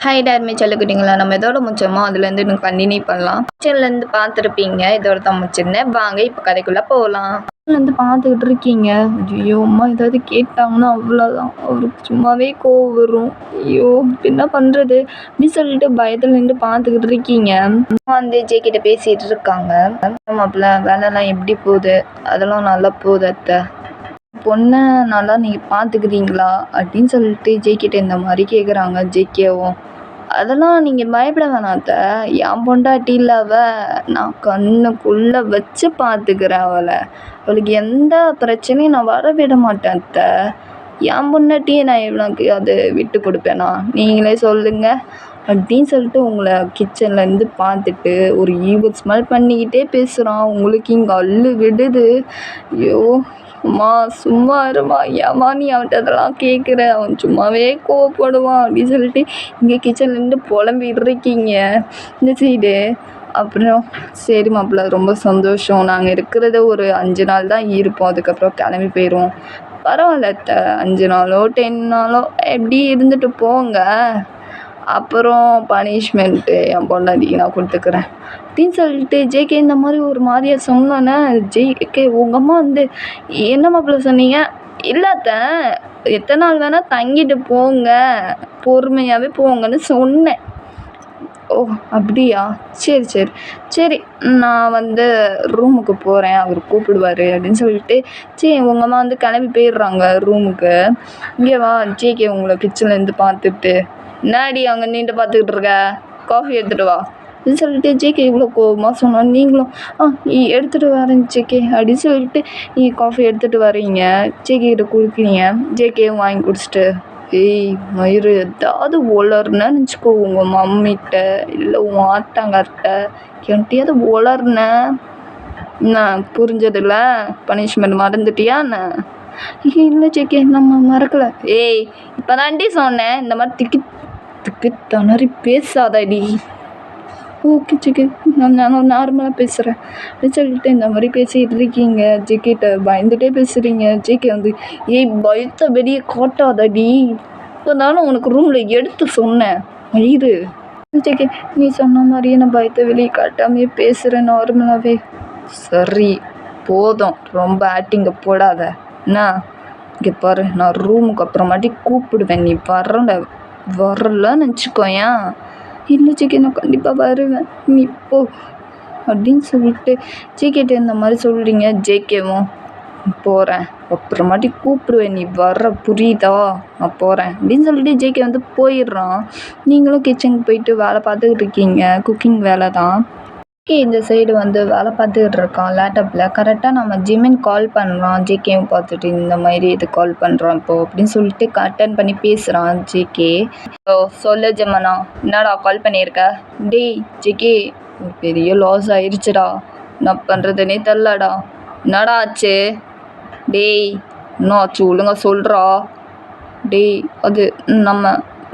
Hi டார்மி சொல்லிக்கிட்டீங்களா? நம்ம இதோட முடிச்சோமோ அதுலேருந்து இன்னும் கண்டினியூ பண்ணலாம். கிச்சன்லேருந்து பார்த்துருப்பீங்க, இதோட தான் முடிச்சிருந்தேன். வாங்க இப்போ கதைக்குள்ளே போகலாம். கிச்சன்லேருந்து பார்த்துக்கிட்டு இருக்கீங்க. ஐயோ அம்மா ஏதாவது கேட்டாங்கன்னா அவ்வளோதான், அவருக்கு சும்மாவே கோவம் வரும். ஐயோ என்ன பண்ணுறது அப்படின்னு சொல்லிட்டு பயத்தில் நின்று பார்த்துக்கிட்டு இருக்கீங்க. அம்மா வந்து ஜே கிட்ட பேசிகிட்டு இருக்காங்க. மாப்பிள்ள வேலைலாம் எப்படி போகுது? அதெல்லாம் நல்லா போகுது அத்தை. பொண்ணை நல்லா நீங்கள் பார்த்துக்கிறீங்களா அப்படின்னு சொல்லிட்டு ஜே கிட்ட இந்த மாதிரி கேட்குறாங்க ஜேகேவும். அதெல்லாம் நீங்கள் பயப்பட வேணாம் அத்தை. என் பொண்டாட்டி இல்லை நான் கண்ணுக்குள்ளே வச்சு பார்த்துக்கிறேன் அவளை. அவளுக்கு எந்த பிரச்சனையும் நான் வர விட மாட்டேன் அத்தை. என் பொண்டாட்டியே நான் இவனுக்கு அது விட்டு கொடுப்பேனா? நீங்களே சொல்லுங்கள் அப்படின்னு சொல்லிட்டு உங்களை கிச்சன்லேருந்து பார்த்துட்டு ஒரு ஈவில் ஸ்மெல் பண்ணிக்கிட்டே பேசுகிறான். உங்களுக்கு இங்கே அள்ளு விடுது. ஐயோ அம்மா சும்மா இருமா, ஏம்மா நீ அவன்கிட்ட அதெல்லாம் கேட்குற? அவன் சும்மாவே கோவப்படுவான் அப்படின்னு சொல்லிட்டு இங்கே கிச்சன்லேருந்து புலம்பிகிட்டு இருக்கீங்க இந்த சைடு. அப்புறம் சரி மாப்பிள்ள, ரொம்ப சந்தோஷம். நாங்கள் இருக்கிறத ஒரு 5 நாள் தான் இருப்போம், அதுக்கப்புறம் கிளம்பி போயிடுவோம். பரவாயில்ல அத்தை, 5 நாளோ 10 நாளோ எப்படி இருந்துட்டு போங்க. அப்புறம் பனிஷ்மெண்ட்டு என் பொண்டாட்டிக்கு நான் கொடுத்துக்கிறேன் அப்படின்னு சொல்லிட்டு ஜேகே இந்த மாதிரி ஒரு மாதிரியா சொன்னோன்னே, ஜேகே உங்கள் அம்மா வந்து என்ன மாப்பிள்ள சொன்னீங்க? இல்லாத எத்தனை நாள் வேணால் தங்கிட்டு போங்க, பொறுமையாகவே போங்கன்னு சொன்னேன். ஓ அப்படியா, சரி சரி சரி, நான் வந்து ரூமுக்கு போகிறேன், அவர் கூப்பிடுவார் அப்படின்னு சொல்லிட்டு சரி உங்கள் அம்மா வந்து கிளம்பி போயிடுறாங்க ரூமுக்கு. இங்கே வா ஜேகே உங்களை கிச்சன்லேருந்து பார்த்துட்டு, என்னாடி அங்கே நின்று பார்த்துக்கிட்டு இருக்க, காஃபி எடுத்துகிட்டு வா அப்படின்னு சொல்லிட்டு ஜேகே இவ்வளோ கோவமாக சொன்னோம். நீங்களும் எடுத்துகிட்டு வரேன் ஜேகே அப்படின்னு சொல்லிட்டு நீங்கள் காஃபி எடுத்துகிட்டு வரீங்க, ஜேகே கிட்ட கொடுக்குறீங்க. ஜேகேவும் வாங்கி குடிச்சிட்டு, ஏய் மயிறு ஏதாவது ஒளர்னு நினச்சிக்கோ உங்கள் மம்மிகிட்ட இல்லை உன் ஆத்தாங்கட்ட என்கிட்டயாவது ஒளர்ன என்ன புரிஞ்சதில்ல? பனிஷ்மெண்ட் மறந்துட்டியா என்ன? இல்லை ஜேகே நம்ம மறக்கலை. ஏய் இப்போ தாண்டி சொன்னேன், இந்த மாதிரி திக்கி திக்கு தணறி பேசாதடி. ஓகே ஜேகே, நான் நார்மலாக பேசுகிறேன் அப்படின்னு சொல்லிட்டு இந்த மாதிரி பேசிகிட்டு இருக்கீங்க. ஜேகேட்ட பயந்துகிட்டே பேசுகிறீங்க. ஜேகே வந்து ஏய் பயத்தை வெளியே காட்டாதடி, இப்போ தானே உனக்கு ரூமில் எடுத்து சொன்னேன் மயிறு. ஜேகே நீ சொன்ன மாதிரியே நான் பயத்தை வெளியே காட்டாமே பேசுகிறேன் நார்மலாகவே. சரி போதும், ரொம்ப ஆக்டிங்கை போடாத என்ன. இங்கே பாரு, நான் ரூமுக்கு அப்புறமாட்டி கூப்பிடுவேன், நீ வரலன்னு நினச்சிக்கோயேன். இல்லை ஜேகே நான் கண்டிப்பாக வருவேன், நீ போ அப்படின்னு சொல்லிட்டு ஜேகேட்ட இந்த மாதிரி சொல்கிறீங்க. ஜேகேவும் போகிறேன், அப்புறமாட்டி கூப்பிடுவேன், நீ புரியுதா? நான் போகிறேன் அப்படின்னு சொல்லிட்டு ஜேகே வந்து போயிடுறான். நீங்களும் கிச்சனுக்கு போயிட்டு வேலை பார்த்துக்கிட்டு இருக்கீங்க, குக்கிங் வேலை தான். இந்த சைடு வந்து வேலை பார்த்துக்கிட்டு இருக்கான் லேப்டாப்பில். கரெக்டாக நம்ம ஜிமின் கால் பண்ணுறான். ஜேகேவும் பார்த்துட்டு இந்த மாதிரி இது கால் பண்ணுறான் இப்போது அப்படின்னு சொல்லிட்டு அட்டன் பண்ணி பேசுகிறான் ஜேகே. ஓ சொல்லு ஜெமனா, என்னடா கால் பண்ணியிருக்க? டேய் ஜேகே, ஒரு பெரிய லாஸ் ஆயிடுச்சுடா, என்ன பண்ணுறதுனே தெரிலடா. என்னடா ஆச்சு? டேய் என்ன ஆச்சு ஒழுங்கா சொல்கிறா. டேய் அது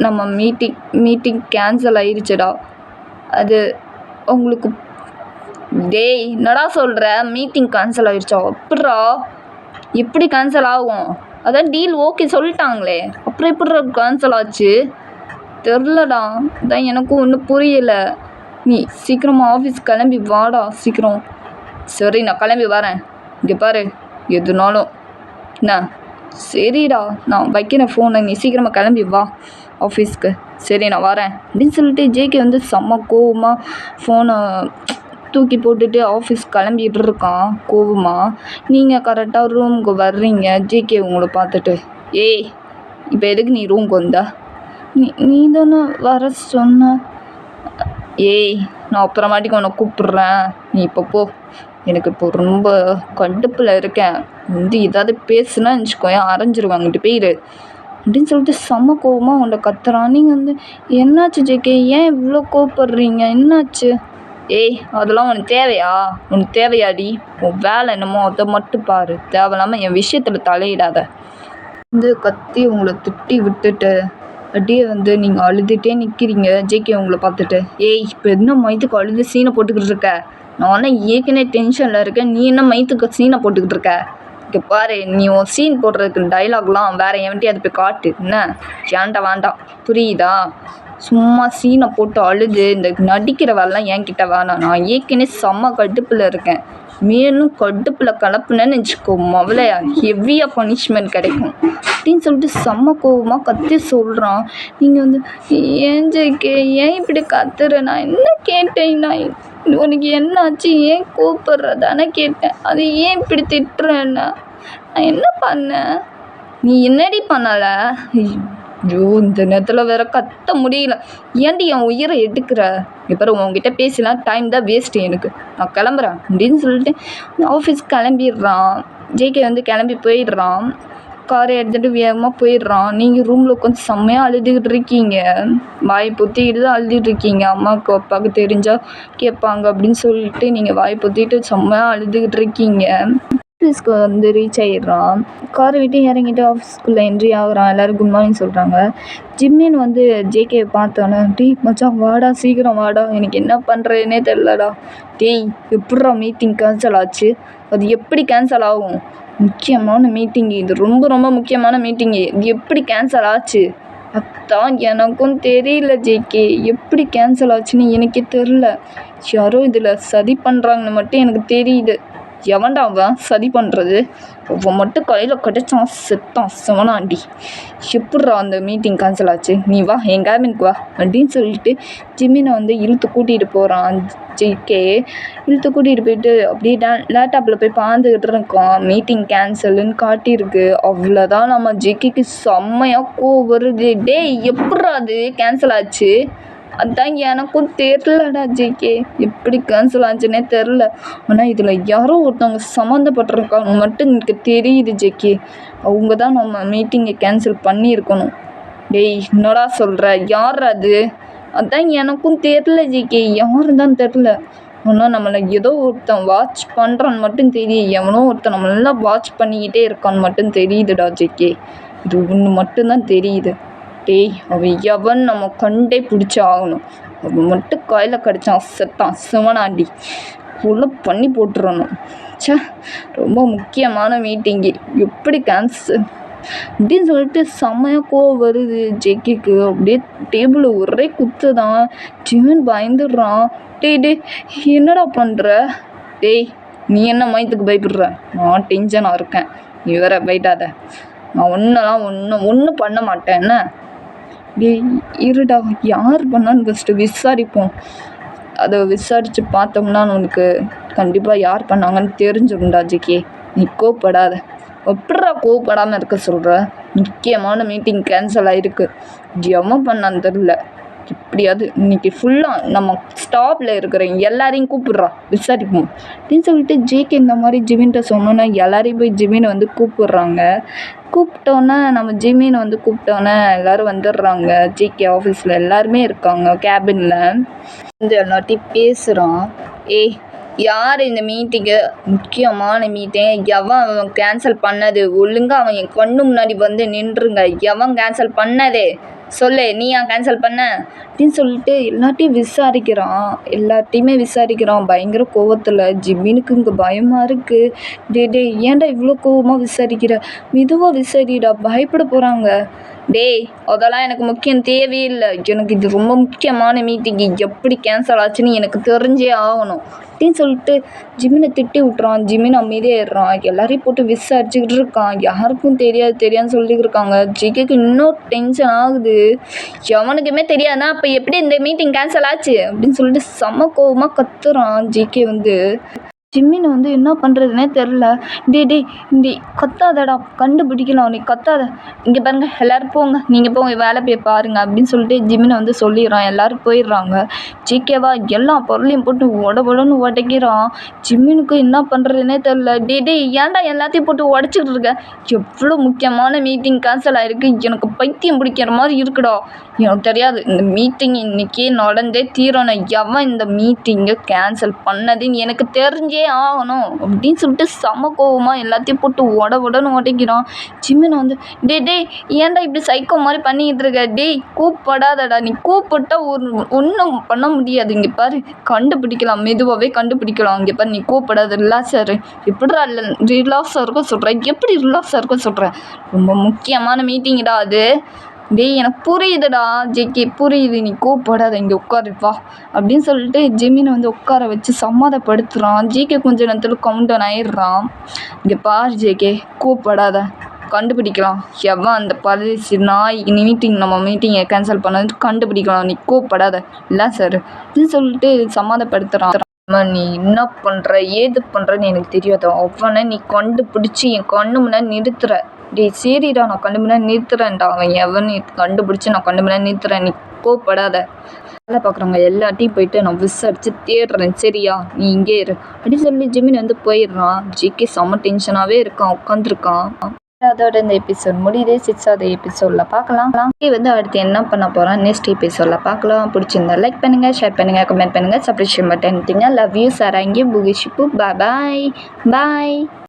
நம்ம மீட்டிங் கேன்சல் ஆயிடுச்சுடா. அது உங்களுக்கு. டேய் என்னடா சொல்கிற? மீட்டிங் கேன்சல் ஆகிடுச்சா? எப்பட்றா, எப்படி கேன்சல் ஆகும்? அதான் டீல் ஓகே சொல்லிட்டாங்களே, அப்புறம் எப்பட்றா கேன்சல் ஆச்சு? தெரிலடா, அதான் எனக்கும் ஒன்றும் புரியலை. நீ சீக்கிரமாக ஆஃபீஸ் கிளம்பி வாடா சீக்கிரம். சரி நான் கிளம்பி வரேன், இங்கே பாரு எதுனாலும் என்ன. சரிடா நான் வைக்கிறேன் ஃபோனை, நீ சீக்கிரமாக கிளம்பி வா ஆஃபீஸ்க்கு. சரி நான் வரேன் அப்படின்னு சொல்லிட்டு ஜேகே வந்து செம்ம கோவமாக ஃபோனை தூக்கி போட்டுட்டு ஆஃபீஸ் கிளம்பிட்டு இருக்கான் கோவமாக. நீங்கள் கரெக்டாக ரூமுக்கு வர்றீங்க. ஜேகே உங்களை பார்த்துட்டு, ஏய் இப்போ எதுக்கு நீ ரூமுக்கு வந்த? நீ தானே வர சொன்ன. ஏய் நான் அப்புறமாட்டிக்கு உன்னை கூப்பிட்றேன், நீ இப்போ போ, எனக்கு இப்போ ரொம்ப கடுப்பில் இருக்கேன், வந்து ஏதாவது பேசுனா நினச்சிக்கோயேன் அரைஞ்சிருவாங்கிட்டு போயிடு அப்படின்னு சொல்லிட்டு செம்ம கோவமாக உன்னை கத்துறான். நீங்கள் வந்து என்னாச்சு ஜேகே, ஏன் இவ்வளோ கோவப்படுறீங்க, என்னாச்சு? ஏய் அதெல்லாம் உனக்கு தேவையாடி? உன் வேலை என்னமோ அதை மட்டும் பாரு, தேவையில்லாமல் என் விஷயத்தில் தலையிடாத வந்து கத்தி உங்களை திட்டி விட்டுட்டு அப்படியே வந்து நீங்கள் அழுதுகிட்டே நிற்கிறீங்க. ஜேகே உங்களை பார்த்துட்டு, ஏய் இப்போ என்ன மைத்துக்கு அழுது சீனை போட்டுக்கிட்டு இருக்க? நான் ஏற்கனவே டென்ஷனில் இருக்கேன், நீ என்ன மைத்துக்கு சீனை போட்டுக்கிட்டு இருக்க? இங்கே பாரு, நீ உன் சீன் போடுறதுக்கு டைலாக்லாம் வேறு எவன்ட்டையும் அது போய் காட்டு என்ன, ஏன்டா வேண்டாம் புரியுதா? சும்மா சீனை போட்டு அழுது இந்த நடிக்கிற வேலைலாம் என்கிட்ட வேணாம். நான் ஏற்கனவே செம்ம கடுப்பில் இருக்கேன். மேலும் கடுப்பில் கலப்புனேன்னு வச்சுக்கோ மவளையா ஹெவியாக பனிஷ்மெண்ட் கிடைக்கும் அப்படின்னு சொல்லிட்டு செம்ம கோவமாக கத்தி சொல்கிறான். நீங்கள் வந்து ஏன் ஜெய்கே ஏன் இப்படி கத்துற? நான் என்ன கேட்டேன்? உனக்கு என்ன ஆச்சு? ஏன் கூப்பிட்றதானே கேட்டேன். அது ஏன் இப்படி திட்டுறேன்னா நான் என்ன பண்ணேன்? நீ என்னடி பண்ணலை? ஐயோ இந்த நேரத்தில் வேற கத்த முடியல. ஏன்டி என் உயிரை எடுக்கிற? இப்போ உங்ககிட்ட பேசலாம் டைம் தான் வேஸ்ட்டு எனக்கு. நான் கிளம்புறேன் அப்படின்னு சொல்லிட்டு ஆஃபீஸ் கிளம்பிடுறான். ஜேகே வந்து கிளம்பி போயிடுறான். காரை எடுத்துகிட்டு வேகமாக போயிடுறான். நீங்கள் ரூமில் உட்காந்து செம்மையாக அழுதுகிட்டு இருக்கீங்க. வாய் பொத்திக்கிட்டு தான் அழுதுகிட்டு இருக்கீங்க. அம்மாவுக்கு அப்பாவுக்கு தெரிஞ்சால் கேட்பாங்க அப்படின்னு சொல்லிட்டு நீங்கள் வாய் பொத்திட்டு செம்மையாக அழுதுகிட்டு இருக்கீங்க. ஆஃபீஸ்க்கு வந்து ரீச் ஆகிடுறான். காரை விட்டு இறங்கிட்டு ஆஃபீஸ்க்குள்ளே என்ட்ரி ஆகுறான். எல்லோரும் குட் மார்னிங் சொல்கிறாங்க. ஜிம்மின்னு வந்து ஜேகே பார்த்தோன்னே டீ மச்சான் வாடா சீக்கிரம் வாடா, எனக்கு என்ன பண்ணுறதுனே தெரிலடா. டேய் எப்பட்றா மீட்டிங் கேன்சல் ஆச்சு? அது எப்படி கேன்சல் ஆகும்? முக்கியமான மீட்டிங்கு இது, ரொம்ப ரொம்ப முக்கியமான மீட்டிங்கு. இது எப்படி கேன்சல் ஆச்சு? அதான் எனக்கும் தெரியல ஜேகே, எப்படி கேன்சல் ஆச்சுன்னு எனக்கே தெரில. யாரோ இதில் சதி பண்ணுறாங்கன்னு மட்டும் எனக்கு தெரியுது. எவன்டா அவன் சதி பண்ணுறது? அவன் மட்டும் கையில் கிடச்சான் செத்தான் சிவனாண்டி. எப்பட்றா அந்த மீட்டிங் கேன்சல் ஆச்சு? நீ வா என் கேபினுக்கு வா அப்படின்னு சொல்லிட்டு ஜிம்மினை வந்து இழுத்து கூட்டிகிட்டு போகிறான். ஜேகே இழுத்து கூட்டிகிட்டு போயிட்டு அப்படியே லேப்டாப்பில் போய் பார்த்துக்கிட்டு இருக்கோம். மீட்டிங் கேன்சலுன்னு காட்டியிருக்கு. அவ்வளோதான் நம்ம ஜேகேக்கு செம்மையாக கோவம் வருது. டேய் எப்பட்றா அது கேன்சல் ஆச்சு? அதான் எனக்கும் தெரிலடா ஜேகே, எப்படி கேன்சல் ஆச்சுன்னே தெரில. ஆனால் இதில் யாரோ ஒருத்தவங்க சம்மந்தப்பட்டிருக்காங்க மட்டும் எனக்கு தெரியுது ஜேகே. அவங்க தான் நம்ம மீட்டிங்கை கேன்சல் பண்ணியிருக்கணும். டேய் என்னடா சொல்கிற? யார் அது? அதான் எனக்கும் தெரில ஜேகே, யாரு தான் தெரில. ஆனால் நம்மளை ஏதோ ஒருத்தன் வாட்ச் பண்ணுறான்னு மட்டும் தெரியும். எவனோ ஒருத்தன் நம்மளெல்லாம் வாட்ச் பண்ணிக்கிட்டே இருக்கான்னு மட்டும் தெரியுதுடா ஜேகே. இது ஒன்று மட்டும்தான் தெரியுது. டேய் அவன் எவன் நம்ம கண்டே பிடிச்சி ஆகணும். அவன் மட்டும் கையில் கிடச்சான் செத்தான் சிவனாண்டி. ஃபுல்லாக பண்ணி போட்டுறணும். சே ரொம்ப முக்கியமான மீட்டிங்கு எப்படி கேன்சல் அப்படின்னு சொல்லிட்டு செம்மையாக கோவம் வருது ஜேகேக்கு. அப்படியே டேபிள் ஒரே குத்து தான். ஜிமன் பயந்துடுறான். டேய் என்னடா பண்ணுற? டேய் நீ என்ன மயத்துக்கு பயப்படுற? நான் டென்ஷனாக இருக்கேன், நீ வேற போயிட்டாத. நான் ஒன்றும் பண்ண மாட்டேன். என்ன டேய் இருடா, யார் பண்ணான்னு ஃபஸ்ட்டு விசாரிப்போம். அதை விசாரித்து பார்த்தோம்னா உனக்கு கண்டிப்பாக யார் பண்ணாங்கன்னு தெரிஞ்சிடும்டா ஜேகே. நீ கோவப்படாத. எப்பட்றா கோவப்படாமல் இருக்க சொல்கிற? முக்கியமான மீட்டிங் கேன்சல் ஆகிருக்கு. எவன் பண்ணான்னு தெரில. எப்படியாவது இன்னைக்கு ஃபுல்லாக நம்ம ஸ்டாப்பில் இருக்கிற எல்லாரையும் கூப்பிட்றா விசாரிப்போம் அப்படின்னு சொல்லிட்டு ஜேகே இந்த மாதிரி ஜிமின்கிட்ட சொன்னோன்னா எல்லாரையும் போய் ஜிமினை வந்து கூப்பிட்றாங்க. கூப்பிட்டோன்னே நம்ம ஜிமினை வந்து கூப்பிட்டோன்னே எல்லோரும் வந்துடுறாங்க. ஜேகே ஆஃபீஸில் எல்லாருமே இருக்காங்க. கேபினில் வந்து எல்லாத்தையும் பேசுகிறான். ஏய் யார் இந்த மீட்டிங்கு? முக்கியமான மீட்டிங். எவன் கேன்சல் பண்ணது? ஒழுங்காக அவன் என் கண்ணு முன்னாடி வந்து நின்றுங்க. எவன் கேன்சல் பண்ணதே சொல்லு, நீயா கேன்சல் பண்ண அப்படின்னு சொல்லிட்டு எல்லாத்தையுமே விசாரிக்கிறான் பயங்கர கோவத்தில். ஜிம்மினுக்கு இங்கே பயமாக இருக்குது. டே ஏன்டா இவ்வளோ கோவமாக விசாரிக்கிற? மெதுவாக விசாரிடா, பயப்பட போகிறாங்க. டேய் அதெல்லாம் எனக்கு முக்கியம் தேவையில்லை. எனக்கு இது ரொம்ப முக்கியமான மீட்டிங்கு. எப்படி கேன்சல் ஆச்சுன்னு எனக்கு தெரிஞ்சே ஆகணும் அப்படின்னு சொல்லிட்டு ஜிம்மினை திட்டி விட்றான். ஜிம்மின் அமைதியாகிடுறான். எல்லாரையும் போட்டு விசாரிச்சுக்கிட்டு இருக்கான். யாருக்கும் தெரியாதுன்னு சொல்லிட்டு இருக்காங்க. ஜிகேக்கு இன்னும் டென்ஷன் ஆகுது. எவனுக்குமே தெரியாதுன்னா அப்போ எப்படி இந்த மீட்டிங் கேன்சல் ஆச்சு அப்படின்னு சொல்லிட்டு செம கோவமாக கத்துறான். ஜிகே வந்து ஜிம்மினை வந்து என்ன பண்ணுறதுனே தெரில. டே கத்தாதடா, கண்டுபிடிக்கலாம், நீ கத்தாத. இங்கே பாருங்கள் எல்லோரும் போங்க, நீங்கள் போங்க வேலை போய் பாருங்கள் அப்படின்னு சொல்லிட்டு ஜிம்மினை வந்து சொல்லிடுறான். எல்லோரும் போயிடுறாங்க. ஜிகேவா எல்லா பொருளையும் போட்டு உடன்னு உடைக்கிறான். ஜிம்மினுக்கு என்ன பண்ணுறதுனே தெரில. டே ஏன்டா எல்லாத்தையும் போட்டு உடச்சிக்கிட்டு இருக்க? எவ்வளோ முக்கியமான மீட்டிங் கேன்சல் ஆகிருக்கு. எனக்கு பைத்தியம் பிடிக்கிற மாதிரி இருக்குடா. எனக்கு தெரியாது, இந்த மீட்டிங் இன்றைக்கி நடந்தே தீரணும். எவன் இந்த மீட்டிங்கை கேன்சல் பண்ணதுன்னு எனக்கு தெரிஞ்சே ஆகணும் அப்படின்னு சொல்லிட்டு செம கோவமாக எல்லாத்தையும் போட்டு உடன்னு உடைக்கிறான். ஜிம்மினை வந்து டே ஏன்டா இப்படி சைக்கோ மாதிரி பண்ணிக்கிட்டு இருக்க? டேய் கூப்பிடாதடா, நீ கூப்பிட்டா ஒன்றும் பண்ண முடியாது. இங்கே பாரு கண்டுபிடிக்கலாம், மெதுவாகவே கண்டுபிடிக்கலாம். இங்கே பாரு நீ கூப்பிடாத, ரிலாக்ஸாக எப்படிடா ரிலாக்ஸாக இருக்க சொல்கிறேன்? எப்படி ரிலாக்ஸாக இருக்க சொல்கிறேன்? ரொம்ப முக்கியமான மீட்டிங்டா அது. டேய் எனக்கு புரியுதுடா ஜேகே புரியுது, நீ கோவப்படாத, இங்கே உட்காரு வா அப்படின்னு சொல்லிட்டு ஜெமினை வந்து உட்கார வச்சு சமாதானப்படுத்துகிறான். ஜேகே கொஞ்ச நேரத்தில் கவுண்டன் ஆயிடுறான். இங்கே பாரு ஜேகே, கோவப்படாத, கண்டுபிடிக்கலாம் எவன் அந்த பரதேசி நாய் நம்ம மீட்டிங்கை கேன்சல் பண்ணது கண்டுபிடிக்கலாம், நீ கோவப்படாத இல்லை சார் அப்படின்னு சொல்லிட்டு சமாதானப்படுத்துகிறான். நீ என்ன பண்ணுற ஏது பண்ணுறன்னு எனக்கு தெரியாது, அவனை நீ கண்டுபிடிச்சி என் கண்ணு முன்னாடி நிறுத்துற. டேய் சரிடா, நான் கண்ணு முன்னாடி நிறுத்துறேன்டா, அவன் எவன் கண்டுபிடிச்சி நான் கண்ணு முன்னாடி நிறுத்துறேன், நீ கோவப்படாத. வேலை பார்க்குறவங்க எல்லாத்தையும் போயிட்டு நான் விசாரிச்சு தேடுறேன், சரியா நீ இங்கே இரு அப்படின்னு சொல்லி ஜெமின் வந்து போயிடுறான். ஜிகே செம்ம டென்ஷனாகவே இருக்கான், உட்காந்துருக்கான். அதோட இந்த எபிசோட் முடியுது. 6வது எபிசோடில் பார்க்கலாம். வந்து அடுத்து என்ன பண்ண போகிறான் நெக்ஸ்ட் எபிசோடில் பார்க்கலாம். பிடிச்சிருந்தா லைக் பண்ணுங்கள், ஷேர் பண்ணுங்கள், கமெண்ட் பண்ணுங்கள், subscribe button. Love you sir, அங்கே புகிஷிப்பு. பாய் பாய்.